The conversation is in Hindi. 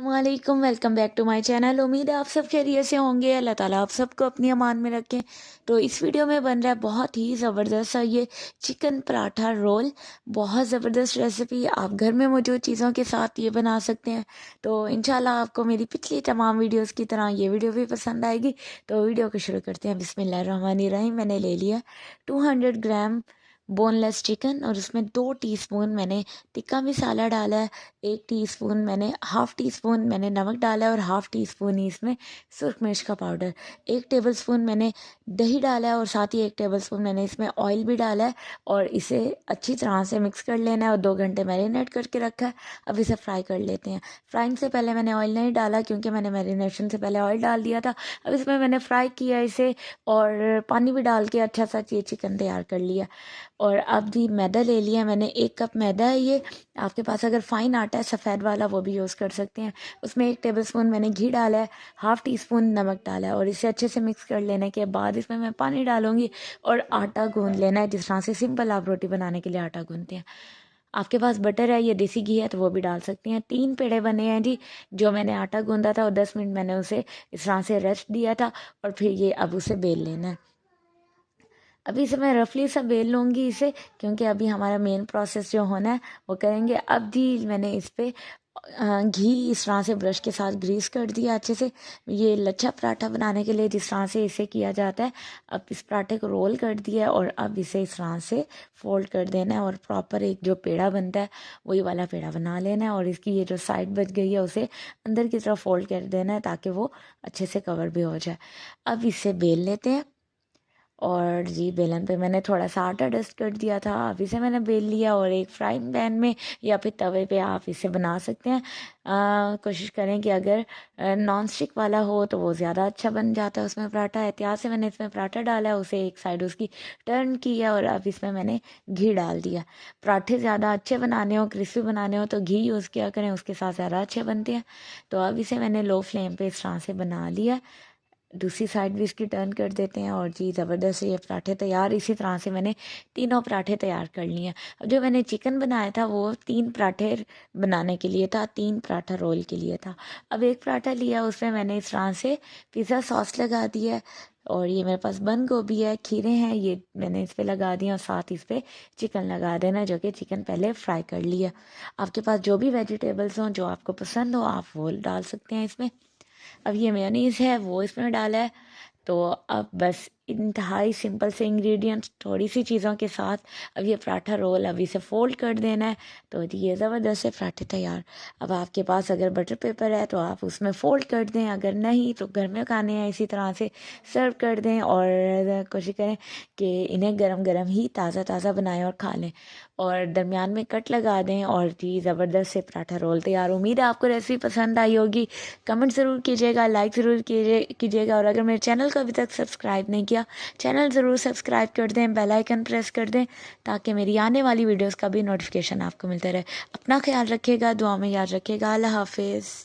वालेकुम, welcome back to my channel. उम्मीद है आप सब खैरियत से होंगे। अल्लाह ताला आप सबको अपनी अमान में रखें। तो इस वीडियो में बन रहा है बहुत ही ज़बरदस्त सा ये चिकन पराठा रोल। बहुत ज़बरदस्त रेसिपी, आप घर में मौजूद चीज़ों के साथ ये बना सकते हैं। तो इंशाल्लाह आपको मेरी पिछली तमाम वीडियोस की तरह ये वीडियो भी पसंद आएगी। तो वीडियो को शुरू करते हैं। बिस्मिल्लाहिर्रहमानिर्रहीम। मैंने ले लिया 200 ग्राम बोनलेस चिकन और उसमें 2 टीस्पून मैंने टिक्का मसाला डाला है। 1 टीस्पून मैंने हाफ़ टी स्पून मैंने नमक डाला है और हाफ़ टी स्पून ही इसमें सुरख मिर्च का पाउडर। 1 टेबलस्पून मैंने दही डाला है और साथ ही 1 टेबलस्पून मैंने इसमें ऑयल भी डाला है और इसे अच्छी तरह से मिक्स कर लेना है और 2 घंटे मैरिनेट करके रखा है। अब इसे फ्राई कर लेते हैं। फ्राइंग से पहले मैंने ऑयल नहीं डाला क्योंकि मैंने मैरिनेशन से पहले ऑयल डाल दिया था। अब इसमें मैंने फ्राई किया इसे और पानी भी डाल के अच्छा सा ये चिकन तैयार कर लिया। और अब भी मैदा ले लिया मैंने, 1 कप मैदा है ये। आपके पास अगर फ़ाइन आटा है सफ़ेद वाला वो भी यूज़ कर सकते हैं। उसमें 1 टेबलस्पून मैंने घी डाला है, हाफ़ टी स्पून नमक डाला है और इसे अच्छे से मिक्स कर लेने के बाद इसमें मैं पानी डालूँगी और आटा गूँध लेना है जिस तरह से सिंपल आप रोटी बनाने के लिए आटा गूँधते हैं। आपके पास बटर है या देसी घी है तो वो भी डाल सकती हैं। 3 पेड़े बने हैं जी। जो मैंने आटा गूँधा था और 10 मिनट मैंने उसे इस तरह से रेस्ट दिया था और फिर ये अब उसे बेल लेना है। अभी इसे मैं रफली सा बेल लूँगी इसे, क्योंकि अभी हमारा मेन प्रोसेस जो होना है वो करेंगे। अब भी मैंने इस पे घी इस तरह से ब्रश के साथ ग्रीस कर दिया अच्छे से। ये लच्छा पराठा बनाने के लिए जिस तरह से इसे किया जाता है, अब इस पराठे को रोल कर दिया और अब इसे इस तरह से फोल्ड कर देना है और प्रॉपर एक जो पेड़ा बनता है वही वाला पेड़ा बना लेना है और इसकी ये जो साइड बच गई है उसे अंदर की तरफ फोल्ड कर देना है ताकि वो अच्छे से कवर भी हो जाए। अब इसे बेल लेते हैं और जी बेलन पे मैंने थोड़ा सा आटा डस्ट कर दिया था। अब इसे मैंने बेल लिया और एक फ्राइंग पैन में या फिर तवे पे आप इसे बना सकते हैं। कोशिश करें कि अगर नॉन स्टिक वाला हो तो वो ज़्यादा अच्छा बन जाता है उसमें पराठा। एहतियात से मैंने इसमें पराठा डाला है, उसे एक साइड उसकी टर्न किया और अब इसमें मैंने घी डाल दिया। पराठे ज़्यादा अच्छे बनाने हो, क्रिस्पी बनाने हो तो घी यूज़ किया करें, उसके साथ ज़्यादा अच्छे बनते हैं। तो अब इसे मैंने लो फ्लेम पे इस तरह से बना लिया। दूसरी साइड भी इसकी टर्न कर देते हैं और जी ज़बरदस्त ये पराठे तैयार। इसी तरह से मैंने तीनों पराठे तैयार कर लिए। अब जो मैंने चिकन बनाया था वो 3 पराठे बनाने के लिए था, 3 पराठा रोल के लिए था। अब एक पराठा लिया, उसमें मैंने इस तरह से पिज़्ज़ा सॉस लगा दिया है और ये मेरे पास बंद गोभी है, खीरे हैं, ये मैंने इस पर लगा दिया और साथ इस पर चिकन लगा देना, जो कि चिकन पहले फ्राई कर लिया। आपके पास जो भी वेजिटेबल्स हों जो आपको पसंद हो आप वो डाल सकते हैं इसमें। अब ये मेयोनीज़ है वो इसमें डाला है। तो अब बस इंतहाई सिंपल से इंग्रेडिएंट्स थोड़ी सी चीज़ों के साथ अब ये पराठा रोल अब इसे फोल्ड कर देना है। तो ये ज़बरदस्त से पराठे तैयार। अब आपके पास अगर बटर पेपर है तो आप उसमें फ़ोल्ड कर दें, अगर नहीं तो घर में खाने हैं इसी तरह से सर्व कर दें और कोशिश करें कि इन्हें गरम गरम ही ताज़ा ताज़ा बनाएं और खा लें और दरमियान में कट लगा दें और जी ज़बरदस्त से पराठा रोल तैयार। उम्मीद है आपको रेसिपी पसंद आई होगी। कमेंट ज़रूर कीजिएगा, लाइक ज़रूर कीजिएगा और अगर मेरे चैनल को अभी तक सब्सक्राइब नहीं किया चैनल ज़रूर सब्सक्राइब कर दें, बेल आइकन प्रेस कर दें ताकि मेरी आने वाली वीडियोस का भी नोटिफिकेशन आपको मिलता रहे। अपना ख्याल रखिएगा, दुआ में याद रखिएगा। अल्लाह हाफिज़।